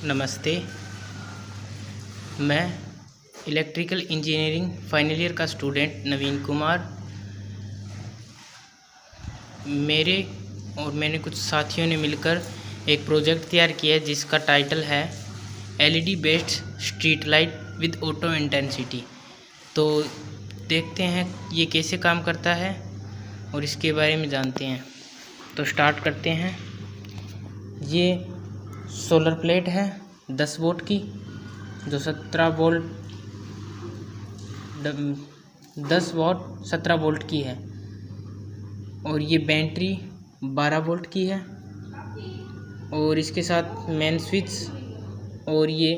नमस्ते। मैं electrical engineering final year का स्टूडेंट नवीन कुमार। मैंने कुछ साथियों ने मिलकर एक प्रोजेक्ट तैयार किया है जिसका टाइटल है LED based street light with auto intensity. तो देखते हैं ये कैसे काम करता है और इसके बारे में जानते हैं। तो स्टार्ट करते हैं। ये सोलर प्लेट है 10 वोल्ट की, जो 17 वोल्ट की है, और ये बैटरी 12 वोल्ट की है, और इसके साथ मेन स्विच और ये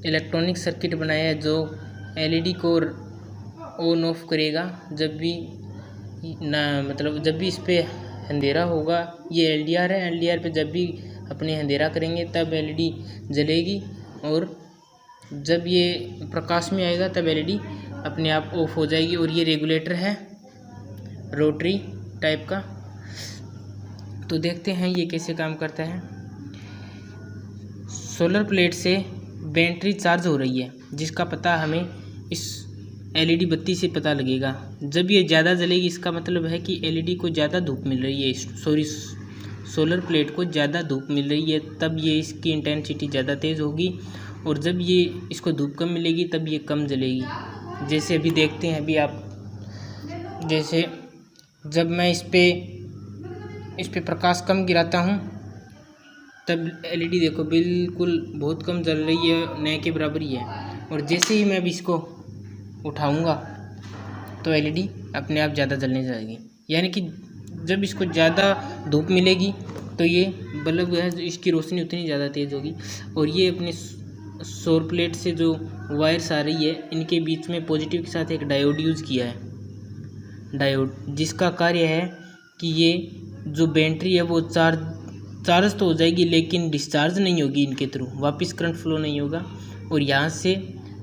इलेक्ट्रॉनिक सर्किट बनाया है जो एलईडी को ऑन ऑफ करेगा जब भी जब भी इस पे अंधेरा होगा। ये एलडीआर है, एलडीआर पे जब भी अपने अंधेरा करेंगे तब एलईडी जलेगी, और जब ये प्रकाश में आएगा तब एलईडी अपने आप ऑफ हो जाएगी। और ये रेगुलेटर है रोटरी टाइप का। तो देखते हैं ये कैसे काम करता है। सोलर प्लेट से बैटरी चार्ज हो रही है, जिसका पता हमें इस एलईडी बत्ती से पता लगेगा। जब ये ज़्यादा जलेगी इसका मतलब है कि एलईडी को ज़्यादा धूप मिल रही है, सोलर प्लेट को ज़्यादा धूप मिल रही है, तब ये इसकी इंटेंसिटी ज़्यादा तेज़ होगी। और जब ये इसको धूप कम मिलेगी तब ये कम जलेगी। जैसे अभी देखते हैं, अभी आप जैसे जब मैं इस पे प्रकाश कम गिराता हूँ तब एलईडी देखो बिल्कुल बहुत कम जल रही है, नए के बराबर ही है। और जैसे ही मैं अब इसको उठाऊंगा तो एलईडी अपने आप ज़्यादा जलने जाएगी। यानी कि जब इसको ज़्यादा धूप मिलेगी तो ये बल्ब है, इसकी रोशनी उतनी ज़्यादा तेज़ होगी। और ये अपने सौर प्लेट से जो वायर्स आ रही है, इनके बीच में पॉजिटिव के साथ एक डायोड यूज़ किया है, डायोड, जिसका कार्य है कि ये जो बैटरी है वो चार्ज तो हो जाएगी लेकिन डिस्चार्ज नहीं होगी, इनके थ्रू वापस करंट फ्लो नहीं होगा। और यहाँ से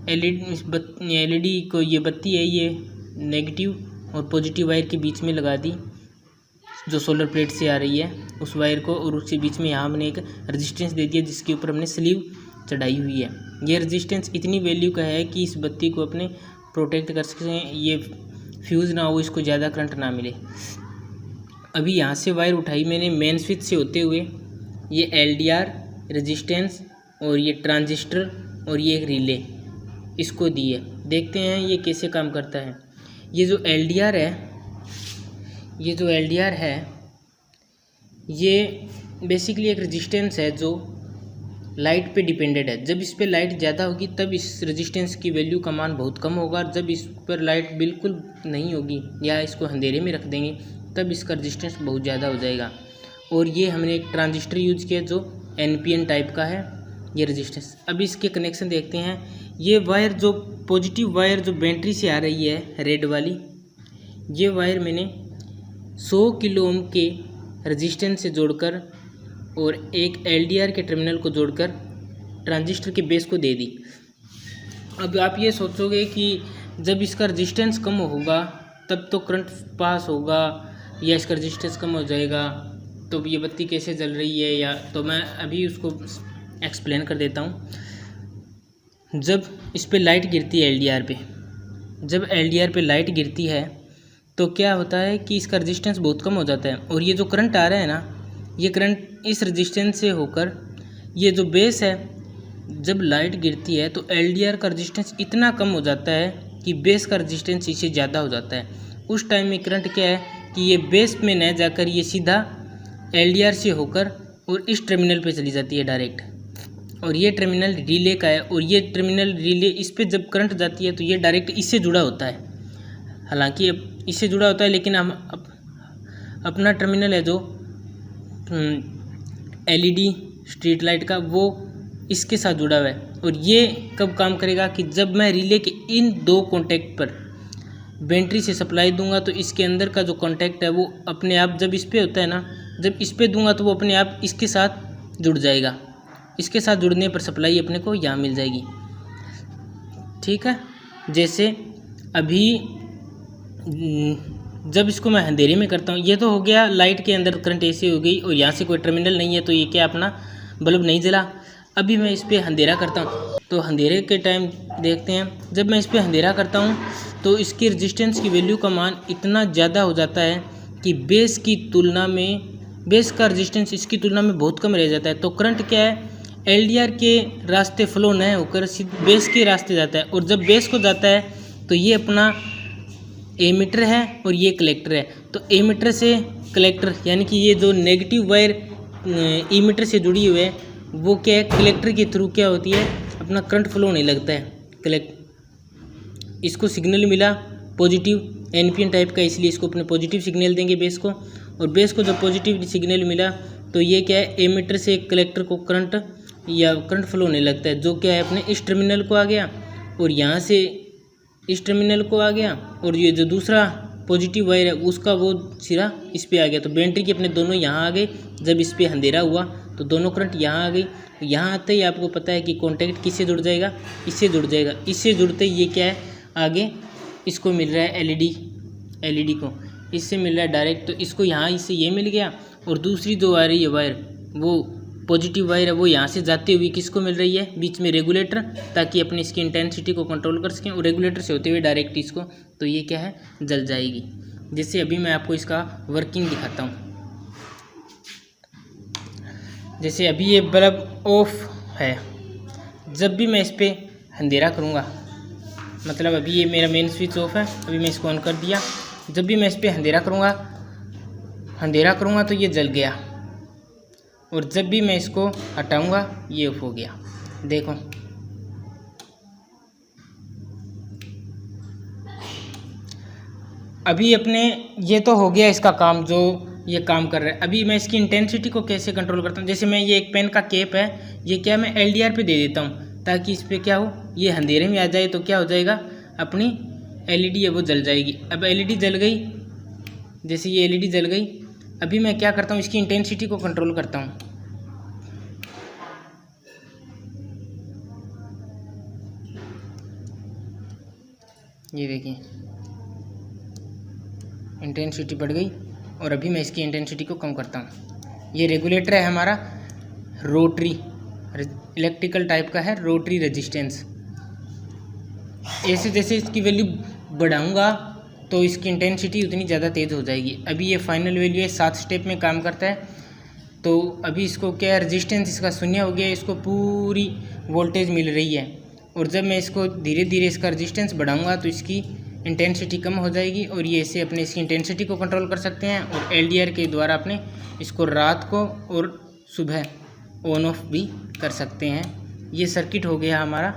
एलईडी को ये बत्ती है, ये नेगेटिव और पॉजिटिव वायर के बीच में लगा दी जो सोलर प्लेट से आ रही है उस वायर को, और उसके बीच में यहाँ हमने एक रेजिस्टेंस दे दिया जिसके ऊपर हमने स्लीव चढ़ाई हुई है। ये रेजिस्टेंस इतनी वैल्यू का है कि इस बत्ती को अपने प्रोटेक्ट कर सकते हैं, ये फ्यूज़ ना हो, इसको ज़्यादा करंट ना मिले। अभी यहाँ से वायर उठाई मैंने मेन स्विच से होते हुए, ये एलडीआर रेजिस्टेंस और ये ट्रांजिस्टर और ये एक रिले इसको दी है। देखते हैं ये कैसे काम करता है। ये जो एलडीआर है ये बेसिकली एक रेजिस्टेंस है जो लाइट पे डिपेंडेड है। जब इस पे लाइट ज़्यादा होगी तब इस रेजिस्टेंस की वैल्यू का मान बहुत कम होगा। जब इस पर लाइट बिल्कुल नहीं होगी या इसको अंधेरे में रख देंगे तब इसका रेजिस्टेंस बहुत ज़्यादा हो जाएगा। और ये हमने एक ट्रांजिस्टर यूज किया जो एनपीएन टाइप का है ये रेजिस्टेंस। अभी इसके कनेक्शन देखते हैं। ये वायर जो पॉजिटिव वायर जो बैटरी से आ रही है रेड वाली, ये वायर मैंने 100 किलो ओम के रेजिस्टेंस से जोड़कर और एक एलडीआर के टर्मिनल को जोड़कर ट्रांजिस्टर के बेस को दे दी। अब आप ये सोचोगे कि जब इसका रेजिस्टेंस कम होगा तब तो करंट पास होगा या इसका रेजिस्टेंस कम हो जाएगा, तो ये बत्ती कैसे जल रही है, या तो मैं अभी उसको एक्सप्लेन कर देता हूँ। जब इस पे लाइट गिरती है जब एलडीआर पे लाइट गिरती है तो क्या होता है कि इसका रेजिस्टेंस बहुत कम हो जाता है, और ये जो करंट आ रहा है ना, ये करंट इस रेजिस्टेंस से होकर ये जो बेस है, जब लाइट गिरती है तो एलडीआर का रेजिस्टेंस इतना कम हो जाता है कि बेस का रेजिस्टेंस इससे ज़्यादा हो जाता है। उस टाइम में करंट क्या है कि ये बेस में न जाकर ये सीधा एलडीआर से होकर और इस टर्मिनल पे चली जाती है डायरेक्ट, और ये टर्मिनल रिले का है। और ये टर्मिनल रिले, इस पे जब करंट जाती है तो ये डायरेक्ट इससे जुड़ा होता है। हालांकि इससे जुड़ा होता है लेकिन हम अपना टर्मिनल है जो एलईडी स्ट्रीट लाइट का, वो इसके साथ जुड़ा हुआ है। और ये कब काम करेगा कि जब मैं रिले के इन दो कॉन्टैक्ट पर बैटरी से सप्लाई दूंगा तो इसके अंदर का जो कॉन्टैक्ट है वो अपने आप, जब इस पे होता है ना, जब इस पे दूंगा तो वो अपने आप इसके साथ जुड़ जाएगा। इसके साथ जुड़ने पर सप्लाई अपने को यहाँ मिल जाएगी। ठीक है, जैसे अभी जब इसको मैं अंधेरे में करता हूँ, ये तो हो गया लाइट के अंदर करंट ऐसे हो गई और यहाँ से कोई टर्मिनल नहीं है तो ये क्या अपना बल्ब नहीं जला। अभी मैं इस पर अंधेरा करता हूँ तो अंधेरे के टाइम देखते हैं, जब मैं इस पर अंधेरा करता हूँ तो इसकी रेजिस्टेंस की वैल्यू का मान इतना ज़्यादा हो जाता है कि बेस की तुलना में, बेस का रेजिस्टेंस इसकी तुलना में बहुत कम रह जाता है। तो करंट क्या है, एलडीआर के रास्ते फ्लो न होकर बेस के रास्ते जाता है, और जब बेस को जाता है तो ये अपना एमीटर है और ये कलेक्टर है। तो एमीटर से कलेक्टर यानी कि ये जो नेगेटिव वायर एमीटर से जुड़ी हुई है वो क्या है, कलेक्टर के थ्रू क्या होती है, अपना करंट फ्लो होने लगता है। इसको सिग्नल मिला पॉजिटिव एनपीएन टाइप का, इसलिए इसको अपने पॉजिटिव सिग्नल देंगे बेस को, और बेस को जब पॉजिटिव सिग्नल मिला तो ये क्या है, एमीटर से कलेक्टर को करंट या करंट फ्लो होने लगता है, जो क्या है अपने इस टर्मिनल को आ गया और यहाँ से इस टर्मिनल को आ गया, और ये जो दूसरा पॉजिटिव वायर है उसका वो सिरा इस पे आ गया। तो बैटरी के अपने दोनों यहाँ आ गए। जब इस पे अंधेरा हुआ तो दोनों करंट यहाँ आ गई। यहाँ आते ही आपको पता है कि कॉन्टैक्ट किससे जुड़ जाएगा, इससे जुड़ जाएगा। इससे जुड़ते ही ये क्या है, आगे इसको मिल रहा है एलईडी को इससे मिल रहा है डायरेक्ट, तो इसको यहाँ इससे ये मिल गया, और दूसरी जो आ रही है वायर वो पॉजिटिव वायर है वो यहाँ से जाती हुई किसको मिल रही है, बीच में रेगुलेटर, ताकि अपनी इसकी इंटेंसिटी को कंट्रोल कर सकें, और रेगुलेटर से होते हुए डायरेक्ट इसको, तो ये क्या है, जल जाएगी। जैसे अभी मैं आपको इसका वर्किंग दिखाता हूँ। जैसे अभी ये बल्ब ऑफ है, जब भी मैं इस पर अंधेरा करूँगा, मतलब अभी ये मेरा मेन स्विच ऑफ है, अभी मैं इसको ऑन कर दिया, जब भी मैं इस पर अंधेरा करूँगा तो ये जल गया, और जब भी मैं इसको हटाऊंगा ये ऑफ हो गया। देखो अभी अपने ये तो हो गया इसका काम, जो ये काम कर रहा है। अभी मैं इसकी इंटेंसिटी को कैसे कंट्रोल करता हूँ, जैसे मैं ये एक पेन का केप है, ये क्या मैं एलडीआर पे दे देता हूँ, ताकि इस पर क्या हो, ये अंधेरे में आ जाए, तो क्या हो जाएगा, अपनी एलईडी है वो जल जाएगी। अब एलईडी जल गई, जैसे ये एलईडी जल गई, अभी मैं क्या करता हूँ, इसकी इंटेंसिटी को कंट्रोल करता हूँ। ये देखिए इंटेंसिटी बढ़ गई, और अभी मैं इसकी इंटेंसिटी को कम करता हूँ। ये रेगुलेटर है हमारा, रोटरी इलेक्ट्रिकल टाइप का है, रोटरी रेजिस्टेंस। ऐसे जैसे इसकी वैल्यू बढ़ाऊँगा तो इसकी इंटेंसिटी उतनी ज़्यादा तेज़ हो जाएगी। अभी ये फाइनल वैल्यू है, 7 स्टेप में काम करता है। तो अभी इसको क्या है, रेजिस्टेंस इसका 0 हो गया, इसको पूरी वोल्टेज मिल रही है, और जब मैं इसको धीरे धीरे इसका रेजिस्टेंस बढ़ाऊंगा तो इसकी इंटेंसिटी कम हो जाएगी, और ये ऐसे अपने इसकी इंटेंसिटी को कंट्रोल कर सकते हैं, और एलडीआर के द्वारा अपने इसको रात को और सुबह ऑन ऑफ भी कर सकते हैं। ये सर्किट हो गया हमारा